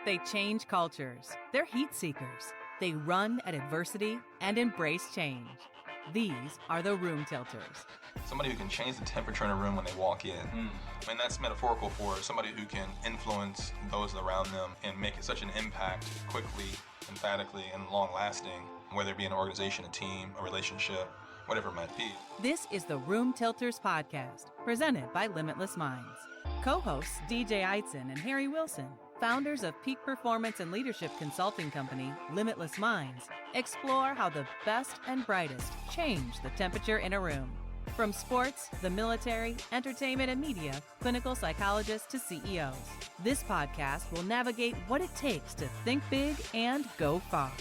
They change cultures. They're heat seekers. They run at adversity and embrace change. These are the room tilters. Somebody who can change the temperature in a room when they walk in. I mean, that's metaphorical for somebody who can influence those around them and make such an impact quickly, emphatically, and long-lasting, whether it be an organization, a team, a relationship, whatever it might be. This is the Room Tilters podcast, presented by Limitless Minds. Co-hosts DJ Eitzen and Harry Wilson, founders of peak performance and leadership consulting company Limitless Minds, explore how the best and brightest change the temperature in a room. From sports, the military, entertainment, and media, clinical psychologists to CEOs. This podcast will navigate what it takes to think big and go far.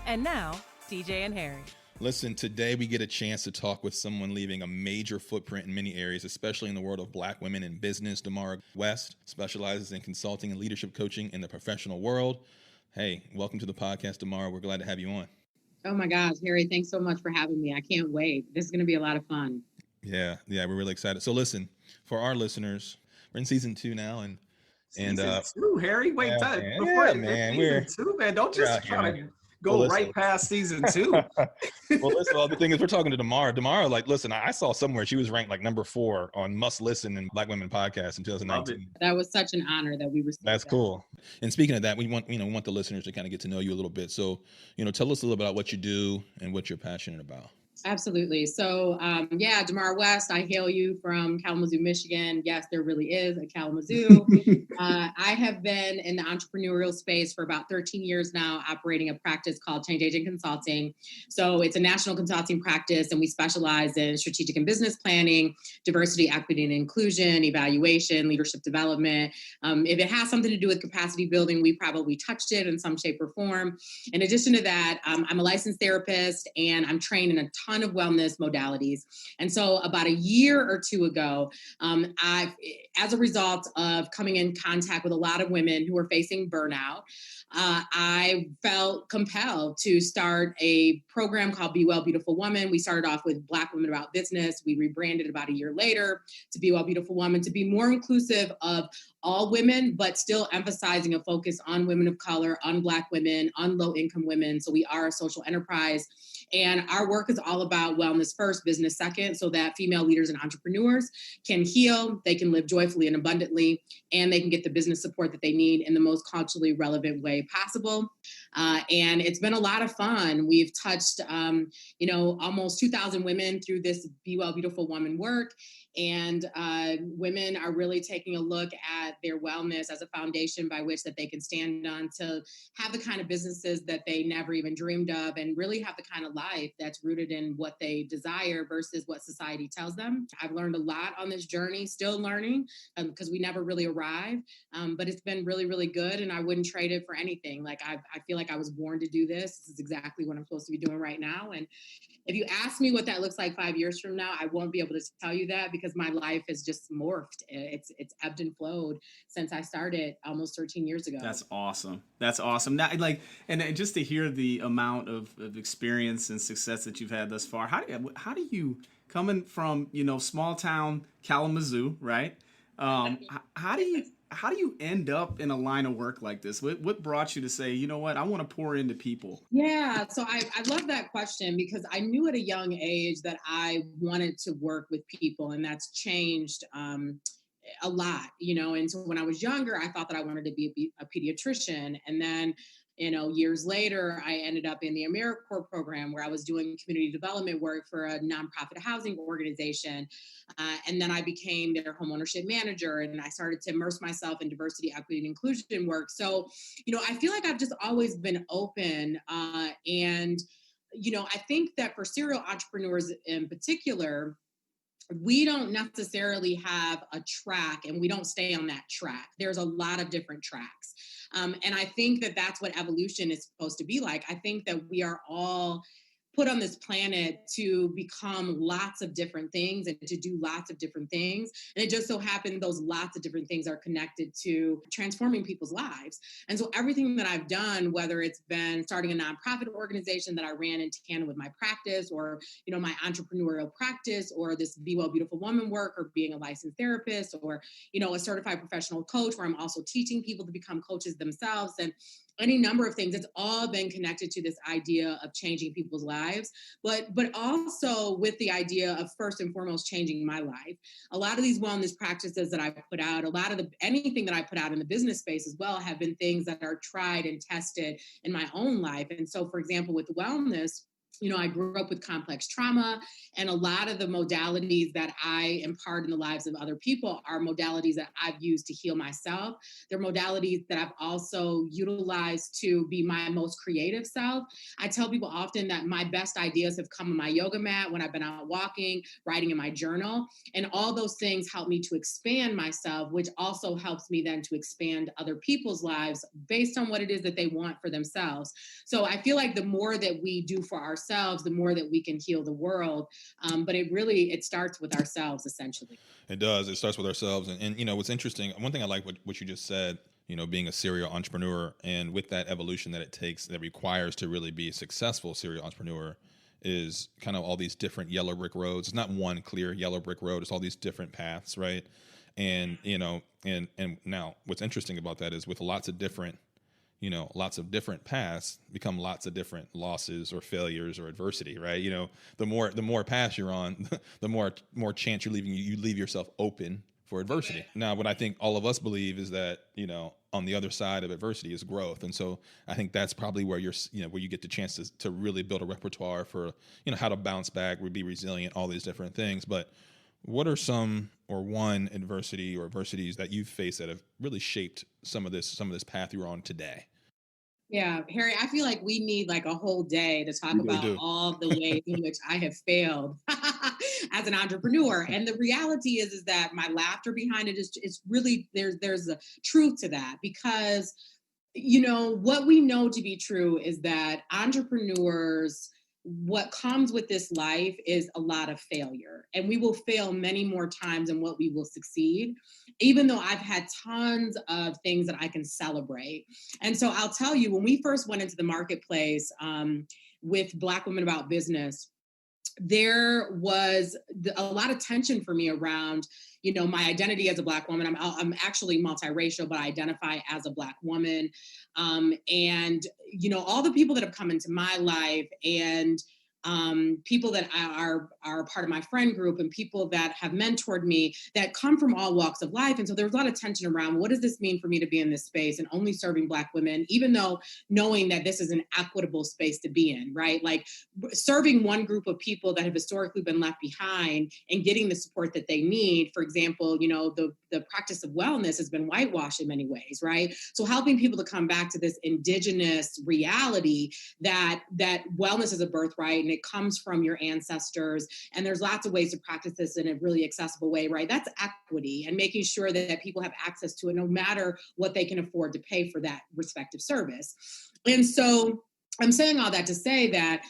And now, DJ and Harry. Listen, today we get a chance to talk with someone leaving a major footprint in many areas, especially in the world of Black women in business. Demarra West specializes in consulting and leadership coaching in the professional world. Hey, welcome to the podcast, Demarra. We're glad to have you on. Oh my gosh, Harry, thanks so much for having me. I can't wait. This is going to be a lot of fun. Yeah, we're really excited. So listen, for our listeners, we're in season 2 now, and season 2, Harry. Wait, man. Season 2, man. Don't just try to go right past season 2. Well, the thing is, we're talking to Demarra. Demarra, like, listen, I saw somewhere she was ranked like number 4 on must listen in Black Women podcasts in 2019. That was such an honor that we received. That's cool. And speaking of that, we want the listeners to kind of get to know you a little bit. So, tell us a little bit about what you do and what you're passionate about. Absolutely. So, Demarra West, I hail you from Kalamazoo, Michigan. Yes, there really is a Kalamazoo. I have been in the entrepreneurial space for about 13 years now, operating a practice called Change Agent Consulting. So it's a national consulting practice, and we specialize in strategic and business planning, diversity, equity, and inclusion, evaluation, leadership development. If it has something to do with capacity building, we probably touched it in some shape or form. In addition to that, I'm a licensed therapist, and I'm trained in a ton of wellness modalities. And so about a year or two ago, as a result of coming in contact with a lot of women who are facing burnout, I felt compelled to start a program called Be Well, Beautiful Woman. We started off with Black Women About Business. We rebranded about a year later to Be Well, Beautiful Woman, to be more inclusive of all women, but still emphasizing a focus on women of color, on Black women, on low-income women. So we are a social enterprise. And our work is all about wellness first, business second, so that female leaders and entrepreneurs can heal, they can live joyfully and abundantly, and they can get the business support that they need in the most culturally relevant way possible. And it's been a lot of fun. We've touched, almost 2,000 women through this Be Well, Beautiful Woman work. And women are really taking a look at their wellness as a foundation by which that they can stand on to have the kind of businesses that they never even dreamed of, and really have the kind of life that's rooted in what they desire versus what society tells them. I've learned a lot on this journey, still learning, because we never really arrive. But it's been really, really good, and I wouldn't trade it for anything. Like I feel like I was born to do this. This is exactly what I'm supposed to be doing right now. And if you ask me what that looks like 5 years from now, I won't be able to tell you that, because my life has just morphed. It's ebbed and flowed since I started almost 13 years ago. That's awesome. Now, and just to hear the amount of experience and success that you've had thus far, how do you, coming from small town Kalamazoo, right? How do you end up in a line of work like this? What brought you to say, you know what, I want to pour into people? Yeah, so I love that question, because I knew at a young age that I wanted to work with people, and that's changed a lot, and so when I was younger, I thought that I wanted to be a pediatrician. And then years later, I ended up in the AmeriCorps program, where I was doing community development work for a nonprofit housing organization. And then I became their homeownership manager, and I started to immerse myself in diversity, equity, and inclusion work. So, I feel like I've just always been open. And I think that for serial entrepreneurs in particular, we don't necessarily have a track, and we don't stay on that track. There's a lot of different tracks. And I think that that's what evolution is supposed to be like. I think that we are all put on this planet to become lots of different things and to do lots of different things. And it just so happened those lots of different things are connected to transforming people's lives. And so everything that I've done, whether it's been starting a nonprofit organization that I ran in tandem with my practice, or, you know, my entrepreneurial practice, or this Be Well Beautiful Woman work, or being a licensed therapist, or, you know, a certified professional coach where I'm also teaching people to become coaches themselves, and any number of things, it's all been connected to this idea of changing people's lives, but also with the idea of first and foremost changing my life. A lot of these wellness practices that I put out, a lot of anything that I put out in the business space as well, have been things that are tried and tested in my own life. And so, for example, with wellness, you know, I grew up with complex trauma, and a lot of the modalities that I impart in the lives of other people are modalities that I've used to heal myself. They're modalities that I've also utilized to be my most creative self. I tell people often that my best ideas have come on my yoga mat, when I've been out walking, writing in my journal, and all those things help me to expand myself, which also helps me then to expand other people's lives based on what it is that they want for themselves. So I feel like the more that we do for ourselves, the more that we can heal the world. But it starts with ourselves, essentially. It does. It starts with ourselves. And you know, what's interesting, one thing I like what you just said, you know, being a serial entrepreneur, and with that evolution that it takes, that requires to really be a successful serial entrepreneur, is kind of all these different yellow brick roads. It's not one clear yellow brick road. It's all these different paths, right? And, you know, and now what's interesting about that is with lots of different paths become lots of different losses or failures or adversity, right? You know, the more paths you're on, the more chance you leave yourself open for adversity. Now, what I think all of us believe is that, you know, on the other side of adversity is growth. And so I think that's probably where where you get the chance to really build a repertoire for, you know, how to bounce back, be resilient, all these different things. But what are one adversity or adversities that you've faced that have really shaped some of this path you're on today? Yeah, Harry, I feel like we need like a whole day to talk about all the ways in which I have failed as an entrepreneur. And the reality is that my laughter behind it is really, there's a truth to that, because, you know, what we know to be true is that entrepreneurs, what comes with this life is a lot of failure, and we will fail many more times than what we will succeed, even though I've had tons of things that I can celebrate. And so I'll tell you, when we first went into the marketplace with Black Women About Business, there was a lot of tension for me around, you know, my identity as a Black woman. I'm actually multiracial, but I identify as a Black woman. And, you know, all the people that have come into my life, and people that are part of my friend group, and people that have mentored me, that come from all walks of life. And so there was a lot of tension around, what does this mean for me to be in this space and only serving Black women, even though knowing that this is an equitable space to be in, right? Like serving one group of people that have historically been left behind and getting the support that they need. For example, you know, the practice of wellness has been whitewashed in many ways, right? So helping people to come back to this indigenous reality that wellness is a birthright, and it comes from your ancestors. And there's lots of ways to practice this in a really accessible way, right? That's equity, and making sure that people have access to it no matter what they can afford to pay for that respective service. And so I'm saying all that to say that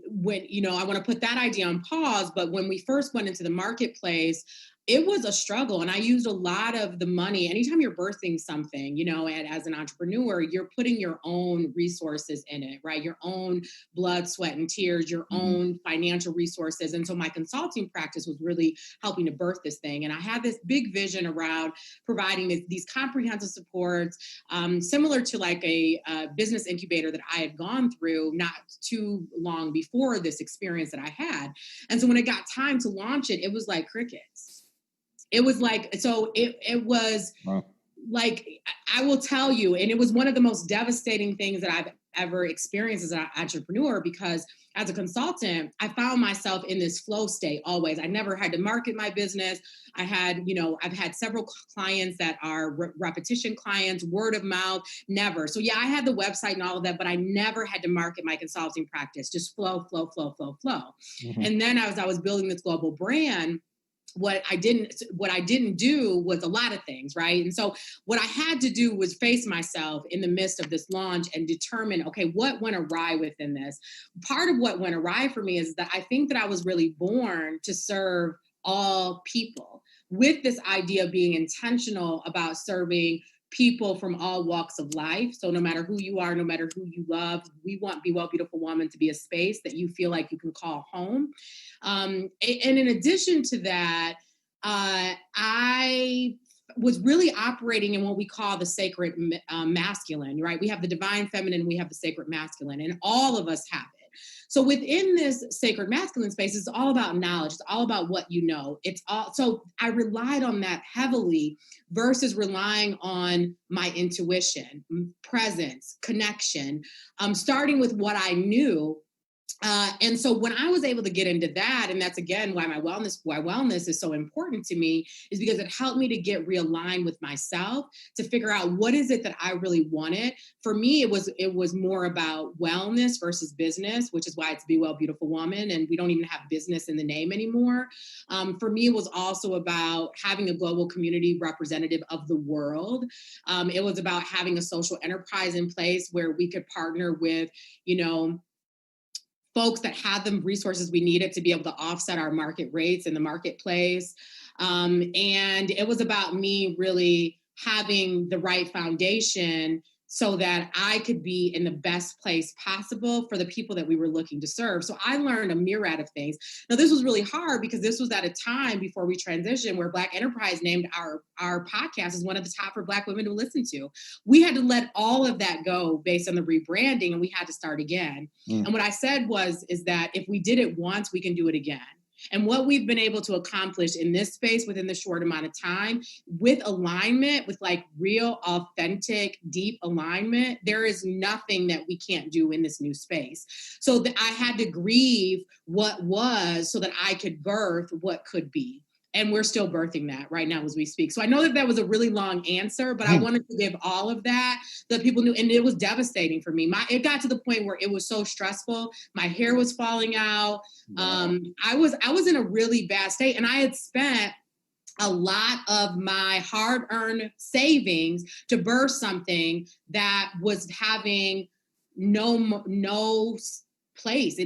when, you know, I want to put that idea on pause, but when we first went into the marketplace, it was a struggle. And I used a lot of the money. Anytime you're birthing something, you know, and as an entrepreneur, you're putting your own resources in it, right? Your own blood, sweat, and tears, your own financial resources. And so my consulting practice was really helping to birth this thing. And I had this big vision around providing these comprehensive supports, similar to like a business incubator that I had gone through not too long before this experience that I had. And so when it got time to launch it, it was like crickets. It was like, so it was like, I will tell you, and it was one of the most devastating things that I've ever experienced as an entrepreneur, because as a consultant, I found myself in this flow state always. I never had to market my business. I had, you know, I've had several clients that are repetition clients, word of mouth, never. So yeah, I had the website and all of that, but I never had to market my consulting practice, just flow. And then as I was building this global brand, what I didn't do was a lot of things, right? And so what I had to do was face myself in the midst of this launch and determine, okay, what went awry within this? Part of what went awry for me is that I think that I was really born to serve all people, with this idea of being intentional about serving people from all walks of life. So no matter who you are, no matter who you love, we want Be Well Beautiful Woman to be a space that you feel like you can call home. And in addition to that, I was really operating in what we call the sacred masculine, right? We have the divine feminine, we have the sacred masculine, and all of us have it. So within this sacred masculine space, it's all about knowledge. It's all about what you know. So I relied on that heavily versus relying on my intuition, presence, connection, starting with what I knew. And so when I was able to get into that, and that's again why wellness is so important to me, is because it helped me to get realigned with myself, to figure out what is it that I really wanted. For me, it was more about wellness versus business, which is why it's Be Well Beautiful Woman, and we don't even have business in the name anymore. For me, it was also about having a global community representative of the world. It was about having a social enterprise in place where we could partner with, folks that had the resources we needed to be able to offset our market rates in the marketplace. And it was about me really having the right foundation so that I could be in the best place possible for the people that we were looking to serve. So I learned a myriad of things. Now, this was really hard because this was at a time before we transitioned where Black Enterprise named our podcast as one of the top for Black women to listen to. We had to let all of that go based on the rebranding, and we had to start again. And what I said is that if we did it once, we can do it again. And what we've been able to accomplish in this space within the short amount of time, with alignment, with like real, authentic, deep alignment, there is nothing that we can't do in this new space. So I had to grieve what was so that I could birth what could be. And we're still birthing that right now as we speak. So I know that was a really long answer, but I wanted to give all of that so that people knew. And it was devastating for me. It got to the point where it was so stressful. My hair was falling out. Wow. I was in a really bad state, and I had spent a lot of my hard-earned savings to birth something that was having no place.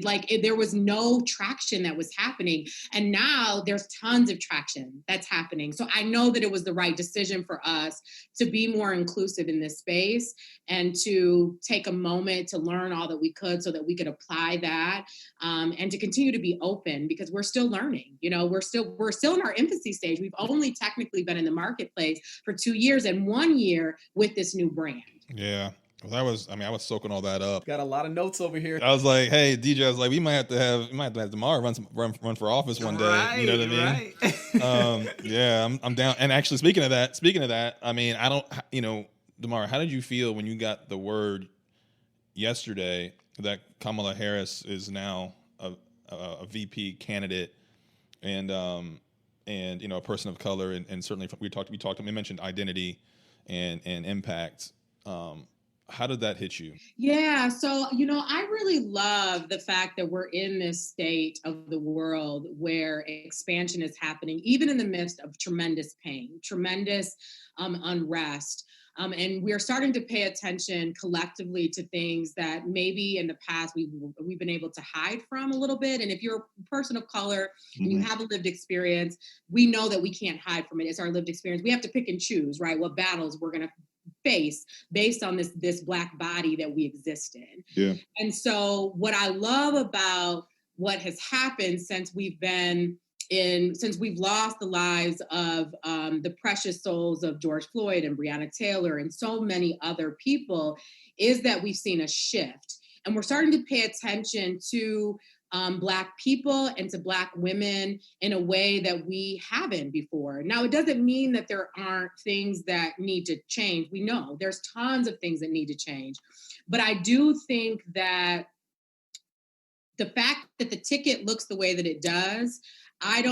There was no traction that was happening. And now there's tons of traction that's happening. So I know that it was the right decision for us to be more inclusive in this space and to take a moment to learn all that we could so that we could apply that, and to continue to be open, because we're still learning. We're still in our infancy stage. We've only technically been in the marketplace for 2 years and 1 year with this new brand. Yeah. I was soaking all that up. Got a lot of notes over here. I was like, hey, DJ, I was like, we might have to have Demarra run for office one day. Right, you know what I mean? Right. Yeah, I'm down. And actually, speaking of that, I mean, I don't, Demarra, how did you feel when you got the word yesterday that Kamala Harris is now a VP candidate and a person of color, and certainly we mentioned identity and impact. How did that hit you? Yeah, so, I really love the fact that we're in this state of the world where expansion is happening, even in the midst of tremendous pain, tremendous unrest. And we're starting to pay attention collectively to things that maybe in the past we've been able to hide from a little bit. And if you're a person of color and you have a lived experience, we know that we can't hide from it. It's our lived experience. We have to pick and choose, right? What battles we're going to face based on this Black body that we exist in. Yeah. And so what I love about what has happened since we've lost the lives of the precious souls of George Floyd and Breonna Taylor and so many other people is that we've seen a shift, and we're starting to pay attention to Black people and to Black women in a way that we haven't before. Now, it doesn't mean that there aren't things that need to change. We know there's tons of things that need to change. But I do think that the fact that the ticket looks the way that it does, I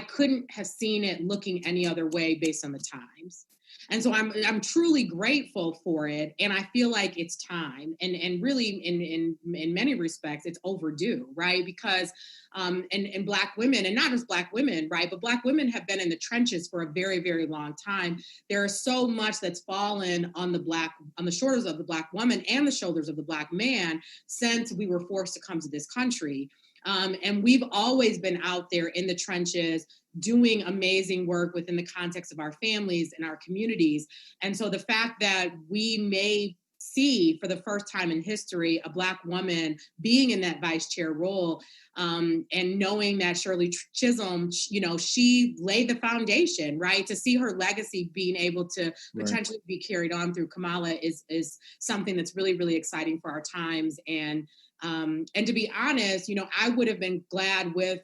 couldn't have seen it looking any other way based on the times. And so I'm truly grateful for it. And I feel like it's time, and really in many respects, it's overdue, right? Because and Black women, and not just Black women, right? But Black women have been in the trenches for a very, very long time. There is so much that's fallen on the shoulders of the Black woman and the shoulders of the Black man since we were forced to come to this country. And we've always been out there in the trenches doing amazing work within the context of our families and our communities. And so the fact that we may see for the first time in history a Black woman being in that vice chair role, and knowing that Shirley Chisholm, she laid the foundation, right? To see her legacy being able to potentially be carried on through Kamala is something that's really, really exciting for our times. And to be honest, I would have been glad with,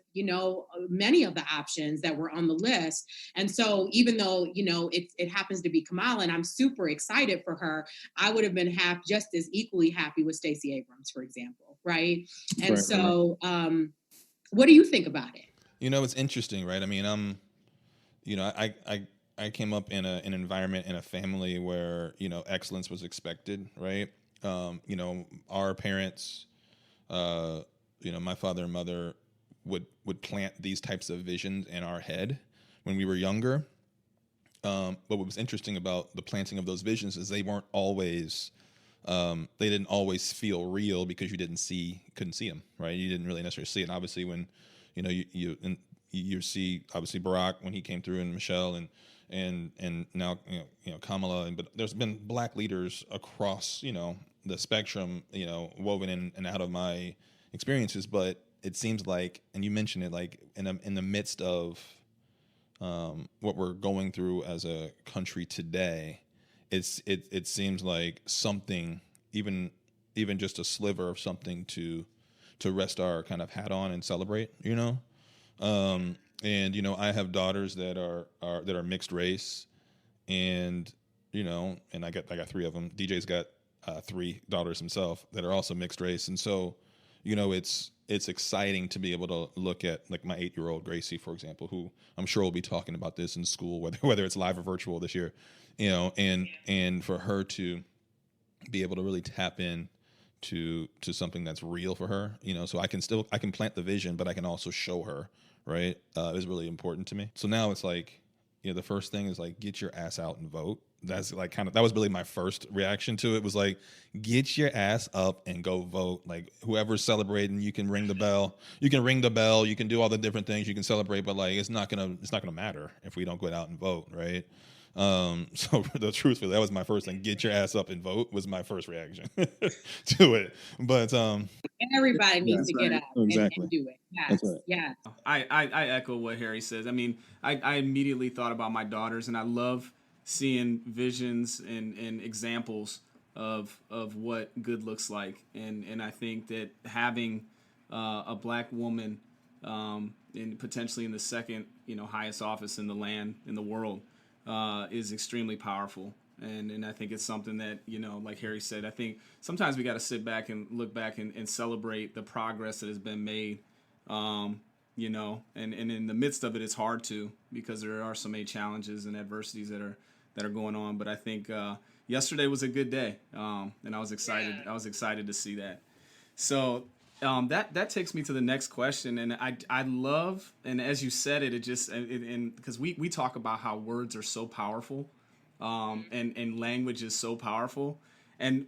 many of the options that were on the list. And so even though, it happens to be Kamala and I'm super excited for her, I would have been just as equally happy with Stacey Abrams, for example. Right. And so what do you think about it? It's interesting, right? I mean, I came up in an environment, in a family where, excellence was expected, right? Our parents, my father and mother would plant these types of visions in our head when we were younger. But what was interesting about the planting of those visions is they weren't always, they didn't always feel real because you couldn't see them, right? You didn't really necessarily see it. And obviously when, you see obviously Barack when he came through, and Michelle and now, Kamala, but there's been Black leaders across, the spectrum, woven in and out of my experiences. But it seems like, and you mentioned it, like in the midst of what we're going through as a country today, it seems like something, even just a sliver of something to rest our kind of hat on and celebrate, and I have daughters that are mixed race, and and I got 3 of them. DJ's got 3 daughters himself that are also mixed race, and so it's exciting to be able to look at, like, my 8-year-old Gracie, for example, who I'm sure will be talking about this in school, whether it's live or virtual this year, and for her to be able to really tap in to something that's real for her, so I can plant the vision, but I can also show her, right, is really important to me. So now it's like, the first thing is like, get your ass out and vote. That's like that was really my first reaction to it, was like, get your ass up and go vote. Like, whoever's celebrating, you can ring the bell, you can do all the different things, you can celebrate, but like, it's not gonna matter if we don't go out and vote, right? So truthfully, that was my first thing. Get your ass up and vote was my first reaction to it. But everybody needs to get up and do it. Yes. That's right. Yeah. I echo what Harry says. I mean, I immediately thought about my daughters, and I love seeing visions and examples of what good looks like. And I think that having a Black woman potentially in the second, highest office in the land, in the world, is extremely powerful. And I think it's something that, like Harry said, I think sometimes we got to sit back and look back and celebrate the progress that has been made, and in the midst of it, it's hard to, because there are so many challenges and adversities that are going on. But I think yesterday was a good day, and I was excited. Yeah. I was excited to see that. So that takes me to the next question, and I love, and as you said it just because we talk about how words are so powerful, and language is so powerful, and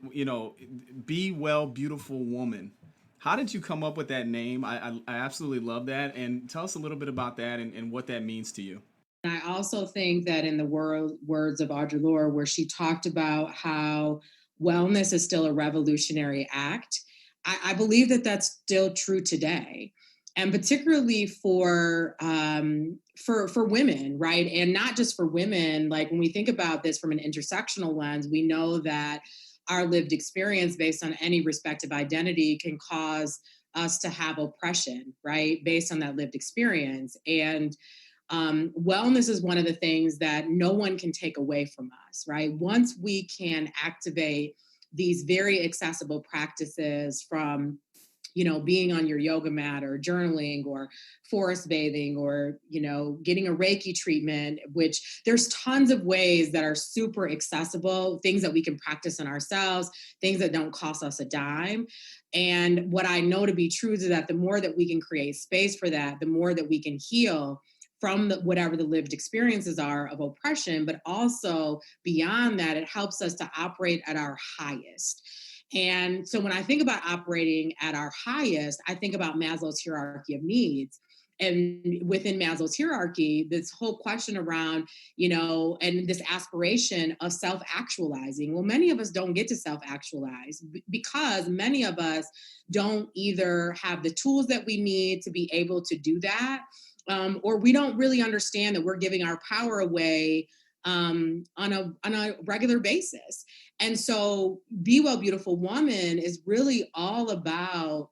Be Well Beautiful Woman. How did you come up with that name? I absolutely love that, and tell us a little bit about that and what that means to you. I also think that in the words of Audre Lorde, where she talked about how wellness is still a revolutionary act, I believe that that's still true today, and particularly for women, right? And not just for women. Like, when we think about this from an intersectional lens, we know that our lived experience based on any respective identity can cause us to have oppression, right? Based on that lived experience. And wellness is one of the things that no one can take away from us, right? Once we can activate these very accessible practices from, being on your yoga mat or journaling or forest bathing or, getting a Reiki treatment, which there's tons of ways that are super accessible, things that we can practice on ourselves, things that don't cost us a dime. And what I know to be true is that the more that we can create space for that, the more that we can heal from whatever the lived experiences are of oppression, but also beyond that, it helps us to operate at our highest. And so when I think about operating at our highest, I think about Maslow's hierarchy of needs. And within Maslow's hierarchy, this whole question around, and this aspiration of self-actualizing. Well, many of us don't get to self-actualize because many of us don't either have the tools that we need to be able to do that, or we don't really understand that we're giving our power away on a regular basis. And so Be Well Beautiful Woman is really all about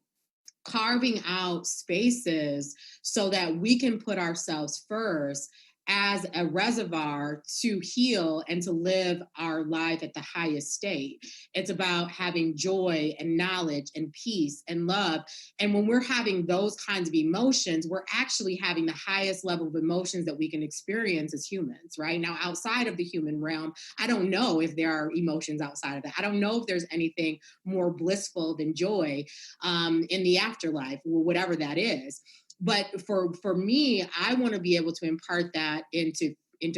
carving out spaces so that we can put ourselves first as a reservoir to heal and to live our life at the highest state. It's about having joy and knowledge and peace and love. And when we're having those kinds of emotions, we're actually having the highest level of emotions that we can experience as humans, right? Now, outside of the human realm, I don't know if there are emotions outside of that. I don't know if there's anything more blissful than joy in the afterlife, or whatever that is. But for me, I want to be able to impart that into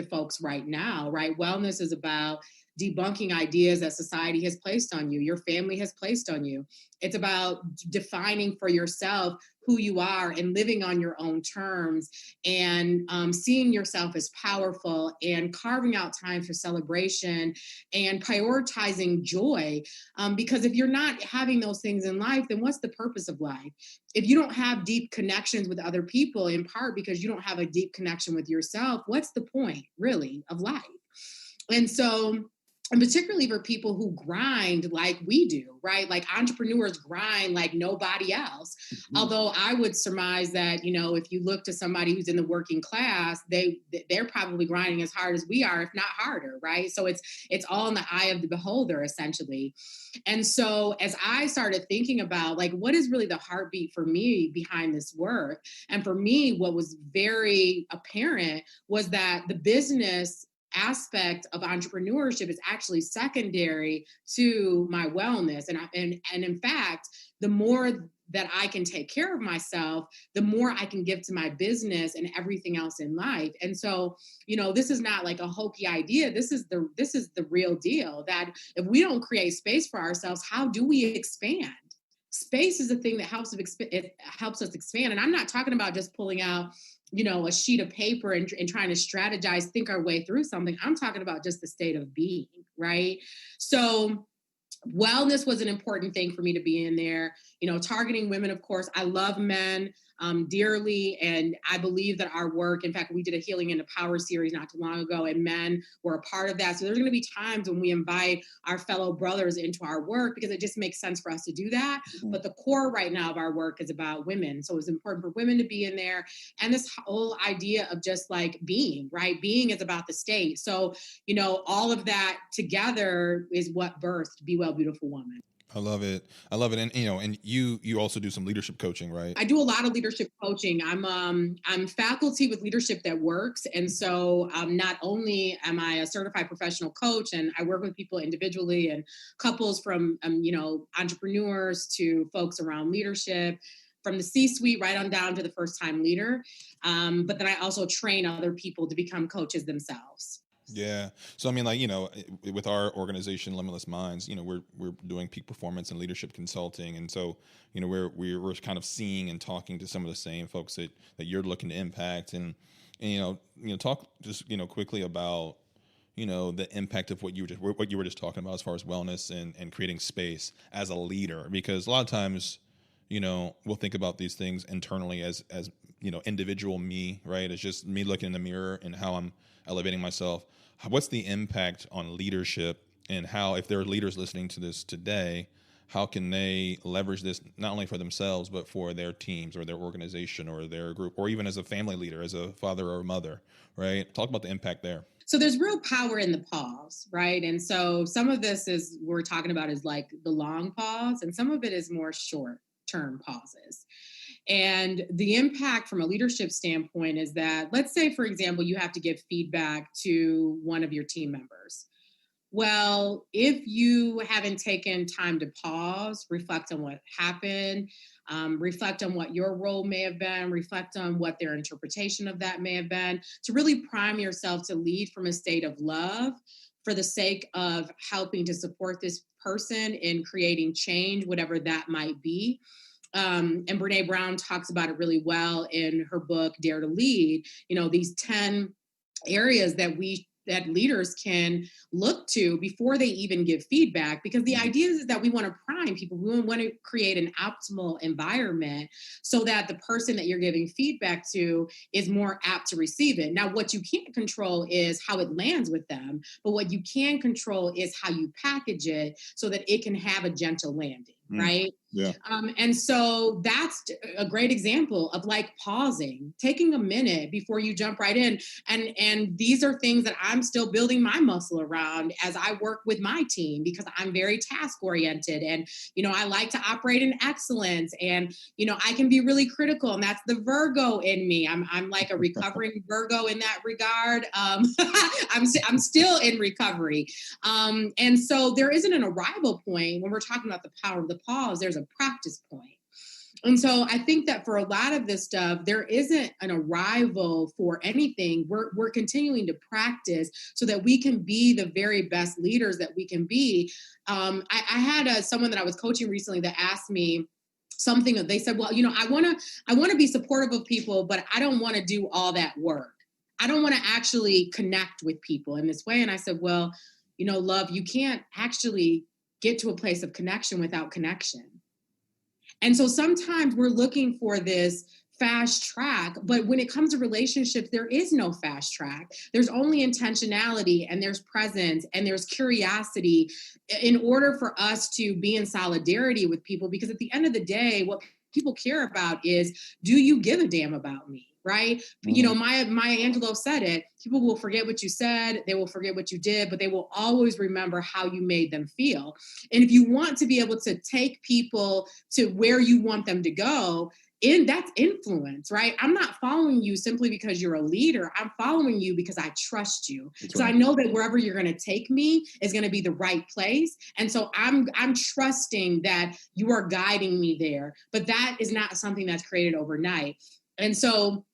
folks right now, right? Wellness is about debunking ideas that society has placed on you, your family has placed on you. It's about defining for yourself who you are and living on your own terms and seeing yourself as powerful and carving out time for celebration and prioritizing joy. Because if you're not having those things in life, then what's the purpose of life? If you don't have deep connections with other people, in part because you don't have a deep connection with yourself, what's the point really of life? And so, and particularly for people who grind like we do, right? Like entrepreneurs grind like nobody else. Mm-hmm. Although I would surmise that, if you look to somebody who's in the working class, they're probably grinding as hard as we are, if not harder, right? So it's all in the eye of the beholder, essentially. And so as I started thinking about like, what is really the heartbeat for me behind this work? And for me, what was very apparent was that the business aspect of entrepreneurship is actually secondary to my wellness. And in fact, the more that I can take care of myself, the more I can give to my business and everything else in life. And so, this is not like a hokey idea. This is the real deal, that if we don't create space for ourselves, how do we expand? Space is the thing that helps us expand. And I'm not talking about just pulling out a sheet of paper and trying to strategize, think our way through something. I'm talking about just the state of being, right? So wellness was an important thing for me to be in there. Targeting women, of course. I love men dearly, and I believe that our work, in fact, we did a Healing into Power series not too long ago, and men were a part of that. So there's going to be times when we invite our fellow brothers into our work because it just makes sense for us to do that. Mm-hmm. But the core right now of our work is about women. So it's important for women to be in there. And this whole idea of just like being, right? Being is about the state. So, all of that together is what birthed Be Well Beautiful Woman. I love it. And you also do some leadership coaching, right? I do a lot of leadership coaching. I'm faculty with Leadership That Works. And so not only am I a certified professional coach, and I work with people individually and couples from, entrepreneurs to folks around leadership, from the C-suite right on down to the first-time leader. But then I also train other people to become coaches themselves. Yeah. So, I mean, like, with our organization, Limitless Minds, we're doing peak performance and leadership consulting. And so, we're kind of seeing and talking to some of the same folks that you're looking to impact and talk just, quickly about, the impact of what you were just talking about as far as wellness and creating space as a leader, because a lot of times, we'll think about these things internally as individual me, right? It's just me looking in the mirror and how I'm elevating myself. What's the impact on leadership, and how, if there are leaders listening to this today, how can they leverage this not only for themselves, but for their teams or their organization or their group, or even as a family leader, as a father or a mother, right? Talk about the impact there. So there's real power in the pause, right? And so some of this we're talking about is like the long pause, and some of it is more short term pauses. And the impact from a leadership standpoint is that, let's say, for example, you have to give feedback to one of your team members. Well, if you haven't taken time to pause, reflect on what happened, reflect on what your role may have been, reflect on what their interpretation of that may have been, to really prime yourself to lead from a state of love for the sake of helping to support this person in creating change, whatever that might be. And Brene Brown talks about it really well in her book, Dare to Lead, these 10 areas that leaders can look to before they even give feedback, because the idea is that we want to prime people. We want to create an optimal environment so that the person that you're giving feedback to is more apt to receive it. Now, what you can't control is how it lands with them, but what you can control is how you package it so that it can have a gentle landing. Right. Yeah. And so that's a great example of like pausing, taking a minute before you jump right in. And these are things that I'm still building my muscle around as I work with my team, because I'm very task oriented and, I like to operate in excellence, and, I can be really critical, and that's the Virgo in me. I'm like a recovering Virgo in that regard. I'm still in recovery. And so there isn't an arrival point when we're talking about the power of the pause. There's a practice point. And so I think that for a lot of this stuff, there isn't an arrival for anything. We're continuing to practice so that we can be the very best leaders that we can be. I had someone that I was coaching recently that asked me something. They said, well, I want to be supportive of people, but I don't want to do all that work. I don't want to actually connect with people in this way. And I said, well, love, you can't actually get to a place of connection without connection. And so sometimes we're looking for this fast track, but when it comes to relationships, there is no fast track. There's only intentionality, and there's presence, and there's curiosity in order for us to be in solidarity with people. Because at the end of the day, what people care about is, do you give a damn about me? Right? Mm-hmm. Maya Angelou said it. People will forget what you said. They will forget what you did, but they will always remember how you made them feel. And if you want to be able to take people to where you want them to go, that's influence, right? I'm not following you simply because you're a leader. I'm following you because I trust you. That's so right. I know that wherever you're going to take me is going to be the right place. And so I'm trusting that you are guiding me there. But that is not something that's created overnight. And so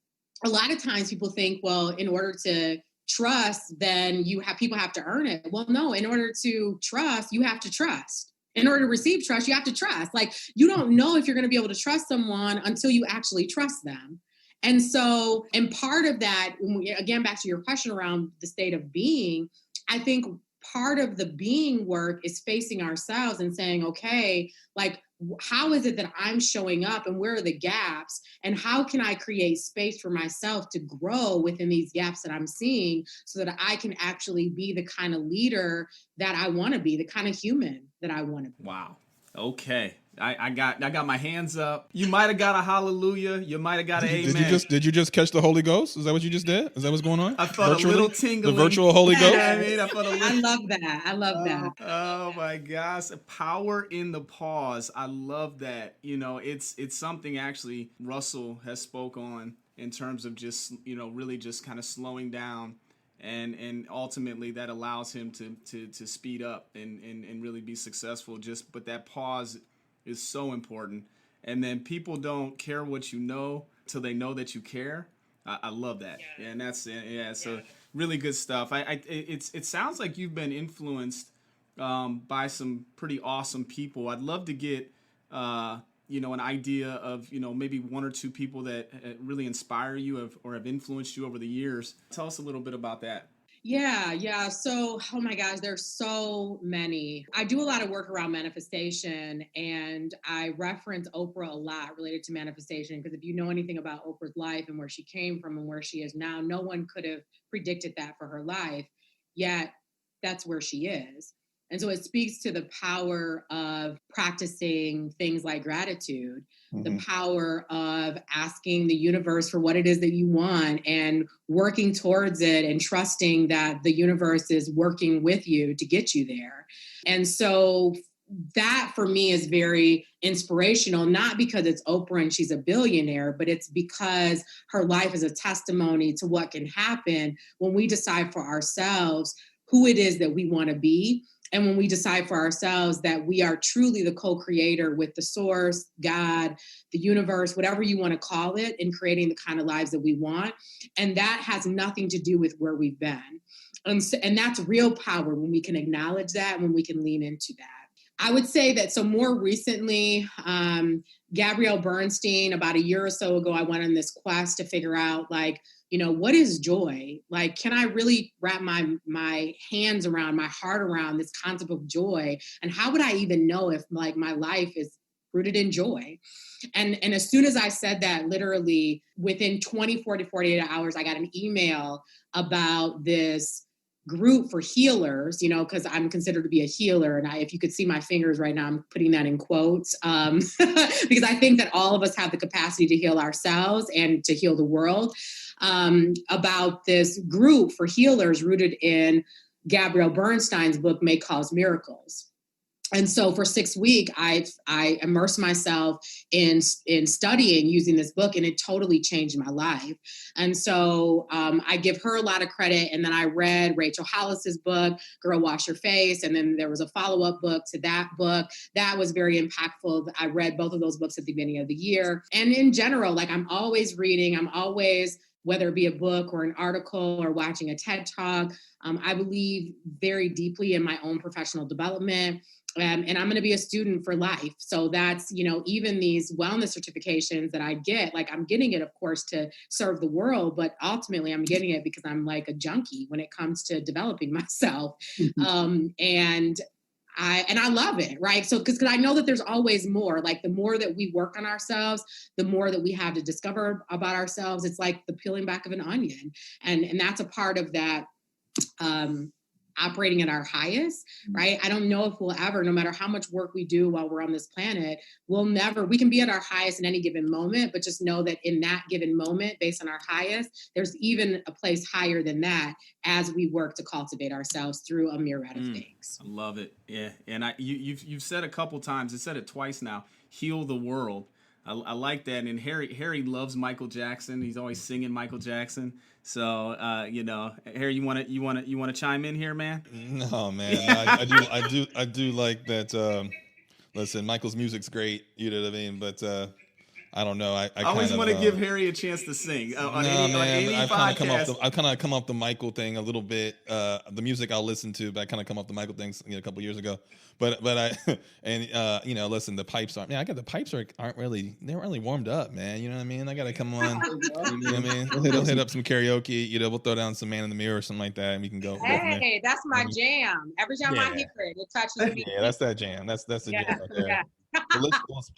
a lot of times people think, well, in order to trust, then people have to earn it. Well, no, in order to trust, you have to trust. In order to receive trust, you have to trust. Like, you don't know if you're going to be able to trust someone until you actually trust them. And so, and part of that, again, back to your question around the state of being, I think part of the being work is facing ourselves and saying, okay, like, how is it that I'm showing up, and where are the gaps, and how can I create space for myself to grow within these gaps that I'm seeing so that I can actually be the kind of leader that I want to be, the kind of human that I want to be. Wow. Okay. I got my hands up. You might have got a hallelujah. You might have got an amen. Did you just catch the Holy Ghost? Is that what you just did? Is that what's going on? I felt virtually? A little tingling. The virtual Holy Ghost? I love that. I love that. Oh my gosh. Power in the pause. I love that. It's something actually Russell has spoke on in terms of just, really just kind of slowing down. And ultimately that allows him to speed up and really be successful. But that pause is so important. And then people don't care what you know till they know that you care. I love that. Yeah, and that's so really good stuff. It sounds like you've been influenced by some pretty awesome people. I'd love to get an idea of maybe one or two people that really inspire you or have influenced you over the years. Tell us a little bit about that. Yeah. So, oh my gosh, there's so many. I do a lot of work around manifestation, and I reference Oprah a lot related to manifestation, because if you know anything about Oprah's life and where she came from and where she is now, no one could have predicted that for her life, yet that's where she is. And so it speaks to the power of practicing things like gratitude, the power of asking the universe for what it is that you want and working towards it and trusting that the universe is working with you to get you there. And so that for me is very inspirational, not because it's Oprah and she's a billionaire, but it's because her life is a testimony to what can happen when we decide for ourselves who it is that we want to be. And when we decide for ourselves that we are truly the co-creator with the source, God, the universe, whatever you want to call it, in creating the kind of lives that we want. And that has nothing to do with where we've been. And that's real power when we can acknowledge that, when we can lean into that. I would say that, so more recently, Gabrielle Bernstein, about a year or so ago, I went on this quest to figure out, like, you know, what is joy? Like, can I really wrap my hands around, my heart around this concept of joy? And how would I even know if, like, my life is rooted in joy? And as soon as I said that, literally within 24 to 48 hours, I got an email about this group for healers, you know, because I'm considered to be a healer. And if you could see my fingers right now, I'm putting that in quotes, because I think that all of us have the capacity to heal ourselves and to heal the world, about this group for healers rooted in Gabrielle Bernstein's book, May Cause Miracles. And so for 6 weeks, I immersed myself in studying using this book, and it totally changed my life. And so I give her a lot of credit. And then I read Rachel Hollis's book, Girl Wash Your Face. And then there was a follow-up book to that book that was very impactful. I read both of those books at the beginning of the year. And in general, like, I'm always reading, whether it be a book or an article or watching a TED Talk, I believe very deeply in my own professional development. And I'm going to be a student for life. So that's, you know, even these wellness certifications that I get, like, I'm getting it, of course, to serve the world, but ultimately I'm getting it because I'm like a junkie when it comes to developing myself. And I love it, right? So, because I know that there's always more. Like, the more that we work on ourselves, the more that we have to discover about ourselves. It's like the peeling back of an onion. And that's a part of that, operating at our highest, right? I don't know if we'll ever, no matter how much work we do while we're on this planet, we can be at our highest in any given moment, but just know that in that given moment, based on our highest, there's even a place higher than that as we work to cultivate ourselves through a myriad of things. I love it. Yeah. And you've said a couple times, you said it twice now, heal the world. I like that. And Harry loves Michael Jackson. He's always singing Michael Jackson. So, you know, Harry, you want to chime in here, man? No, man. I do like that. Listen, Michael's music's great. You know what I mean? But I don't know. I always want to give Harry a chance to sing on any podcast. I've kind of come off the Michael thing a little bit. The music I'll listen to, but I kind of come off the Michael thing, you know, a couple years ago. But I you know, listen, the pipes aren't. Man, the pipes aren't really. They're really warmed up, man. You know what I mean? I gotta come on. You know what I mean? We'll hit up some karaoke. You know, we'll throw down some Man in the Mirror or something like that, and we can go. Hey, that's my jam. Every time I hear it, it touches me. Yeah, that's that jam. That's the jam right there. Yeah.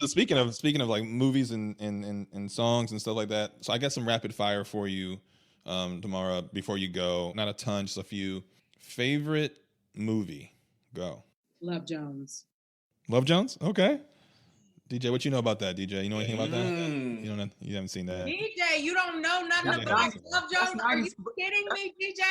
Speaking of like movies and songs and stuff like that, so I got some rapid fire for you, Demarra, before you go. Not a ton, just a few. Favorite movie? Go. Love Jones. Love Jones? Okay. DJ, what you know about that? DJ, you know anything about that? You haven't seen that. DJ, you don't know nothing about Love Jones? Are you kidding me, DJ?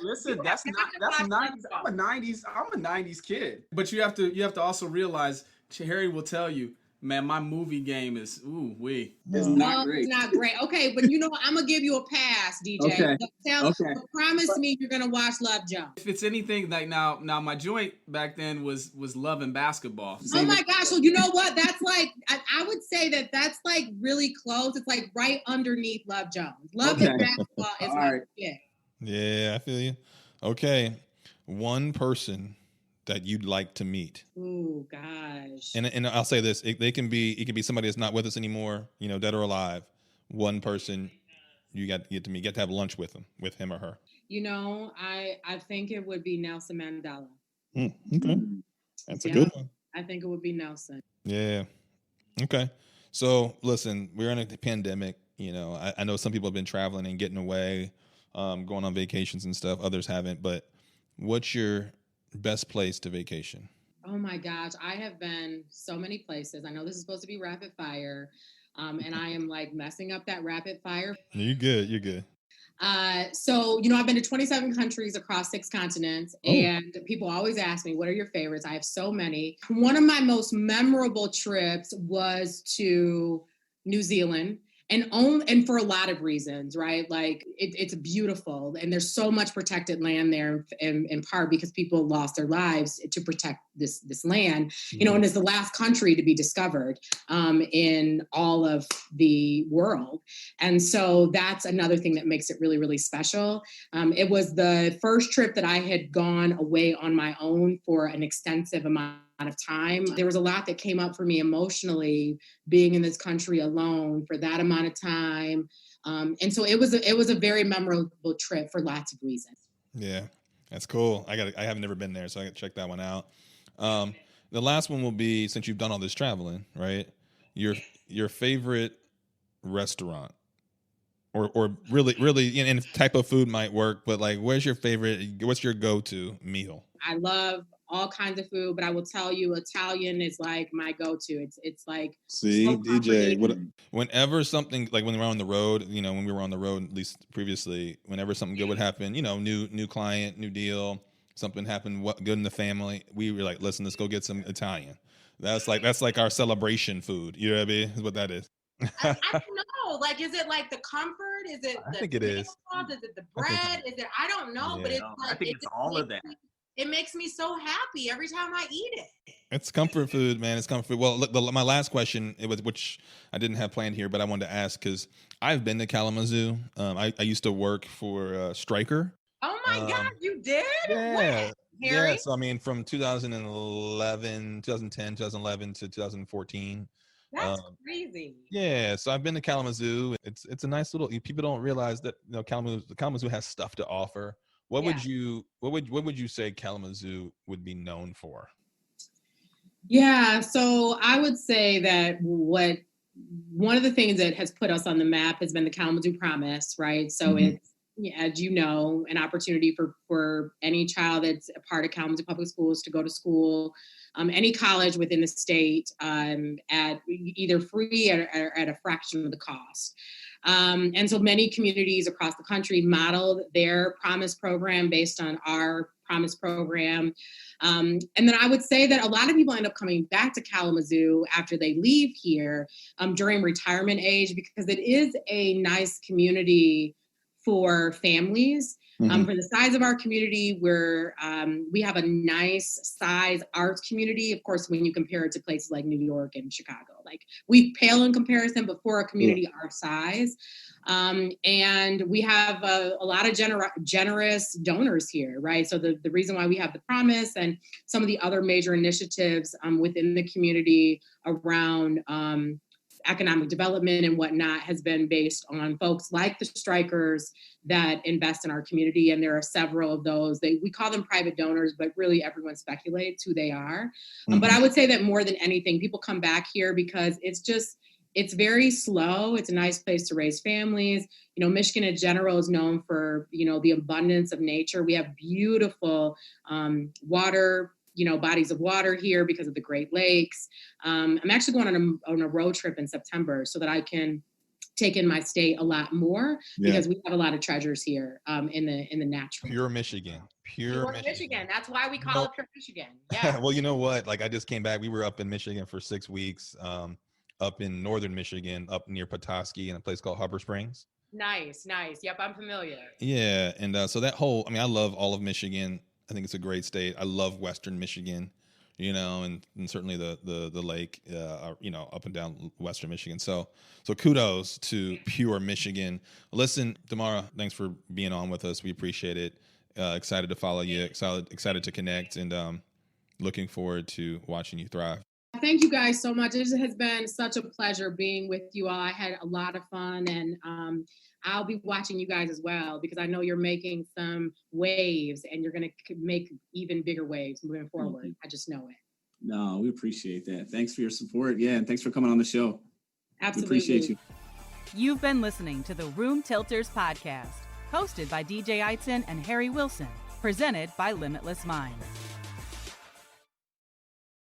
Listen, that's 90s. I'm a 90s kid. But you have to also realize, Harry will tell you, man, my movie game is It's not great. It's not great. Okay, but you know what? I'm gonna give you a pass, DJ. Okay. Promise me you're gonna watch Love Jones. If it's anything like now my joint back then was Love and Basketball. Oh my gosh! So you know what? That's like I would say that's like really close. It's like right underneath Love Jones. Love and Basketball is my shit. Yeah, I feel you. Okay, one person that you'd like to meet. Oh gosh. And I'll say this: it can be somebody that's not with us anymore, you know, dead or alive. One person you get to meet, get to have lunch with him or her. You know, I think it would be Nelson Mandela. Okay, that's a good one. I think it would be Nelson. Yeah. Okay. So listen, we're in a pandemic. You know, I know some people have been traveling and getting away, going on vacations and stuff. Others haven't. But what's your best place to vacation? Oh my gosh, I have been so many places. I know this is supposed to be rapid fire, and I am like messing up that rapid fire. You're good. So, I've been to 27 countries across 6 continents, and people always ask me, what are your favorites? I have so many. One of my most memorable trips was to New Zealand. And for a lot of reasons, right? Like it's beautiful, and there's so much protected land there, in part because people lost their lives to protect this land. And it's the last country to be discovered in all of the world, and so that's another thing that makes it really, really special. It was the first trip that I had gone away on my own for an extensive amount of time. There was a lot that came up for me emotionally being in this country alone for that amount of time. And so it was a very memorable trip for lots of reasons. Yeah, that's cool. I have never been there, so I got to check that one out. The last one will be, since you've done all this traveling, right? Your favorite restaurant, or really, and type of food might work, but like, what's your go-to meal? I love all kinds of food, but I will tell you, Italian is like my go-to. It's like, see, so DJ, whenever something, like when we were on the road, when we were on the road, at least previously, whenever something good would happen, new client, new deal, something happened good in the family, we were like, listen, let's go get some Italian. That's like our celebration food. You know what I mean? Is what that is. I don't know. Like, is it like the comfort? Is it I think it is. Sauce? Is it the bread? Is it? I don't know. Yeah. But it's like, I think it's all of that. It makes me so happy every time I eat it. It's comfort food, man. It's comfort food. Well, look, my last question, which I didn't have planned here, but I wanted to ask because I've been to Kalamazoo. I used to work for Stryker. Oh my God, you did? Yeah. When, Harry? Yeah. So I mean, from 2010, 2011 to 2014. That's crazy. Yeah, so I've been to Kalamazoo. It's a nice little. People don't realize that Kalamazoo has stuff to offer. What would you say Kalamazoo would be known for? Yeah, so I would say that one of the things that has put us on the map has been the Kalamazoo Promise, right? So it's, as you know, an opportunity for any child that's a part of Kalamazoo Public Schools to go to school, any college within the state, at either free or at a fraction of the cost. And so many communities across the country modeled their Promise program based on our Promise program. And then I would say that a lot of people end up coming back to Kalamazoo after they leave here during retirement age, because it is a nice community for families. For the size of our community, we have a nice size arts community. Of course, when you compare it to places like New York and Chicago, like we pale in comparison, but for a community our size. And we have a lot of generous donors here, right? So the reason why we have the Promise and some of the other major initiatives within the community around economic development and whatnot has been based on folks like the Strykers that invest in our community. And there are several of those. We call them private donors, but really everyone speculates who they are. But I would say that more than anything, people come back here because it's very slow. It's a nice place to raise families. Michigan in general is known for, the abundance of nature. We have beautiful water, bodies of water here because of the Great Lakes. I'm actually going on a road trip in September so that I can take in my state a lot more because we have a lot of treasures here in the natural. Pure Michigan. Pure Michigan. That's why we call it Pure Michigan. Yeah. Well, you know what? Like I just came back. We were up in Michigan for 6 weeks, up in northern Michigan, up near Petoskey in a place called Harbor Springs. Nice. Yep, I'm familiar. Yeah, and so that whole, I love all of Michigan. I think it's a great state. I love Western Michigan, and certainly the lake, up and down Western Michigan. So kudos to Pure Michigan. Listen, Demarra, thanks for being on with us. We appreciate it. Excited to follow you. Excited to connect, and looking forward to watching you thrive. Thank you guys so much. It has been such a pleasure being with you all. I had a lot of fun, and I'll be watching you guys as well because I know you're making some waves and you're going to make even bigger waves moving forward. I just know it. No, we appreciate that. Thanks for your support. Yeah, and thanks for coming on the show. Absolutely. We appreciate you. You've been listening to the Room Tilters podcast, hosted by DJ Eitzen and Harry Wilson, presented by Limitless Minds.